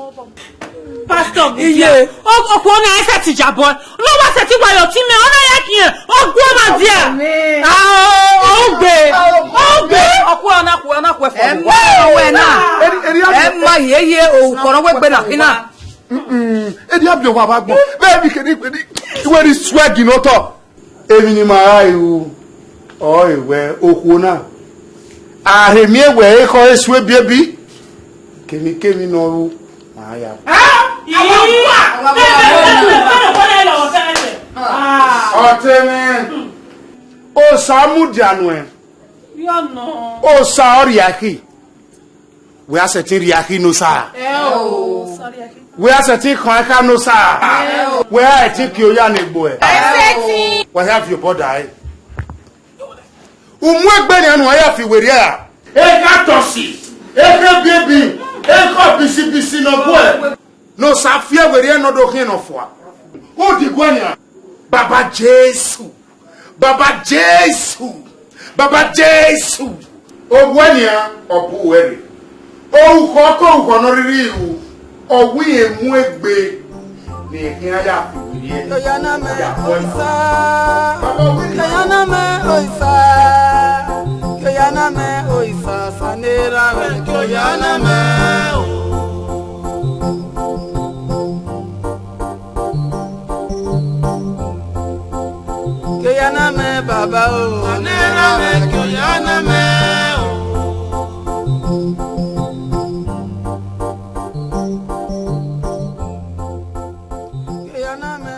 Pastor, iye. Oku ona ese ti jabo. Lo wa se ti wa yo ti me ona ya kiyen. Ogbo ma dia. Ogbe. Oku ona ku e fo. Emma owe na. Emma yeye o koro we gbe na fina. edi abio wa ba gbon. Be bi keni pe ni Iwe ni swegun o to. Emi ni ma ai o. O iwe oku na. Aremi ewe e ko esu ebiebi. Kemi no ru. Aya. Ah! Oteme. O Samudi anwe. Yono. O sa oriaki. We are setting riaki no sa. Sorry, I think. We are setting kanka no sa. We are setting kioya negbo e. We have your body. Umwegbe ni anu aya fi were a. E ka tosi. E ka baby. E ko bisi no boy. No sa fie were no do kin no fo. O di gwanya. Baba Jesus. Baba Jesus. Baba Jesus. O gwanya obu were. O ko no riri u. O wi emu egbe. Ni kin aya fi were. Kayana me oisa. Kayana me oisa. Kayana me oisa. Sanera me kayana me. Kayana me baba o. Sanera me kayana me. Kayana me.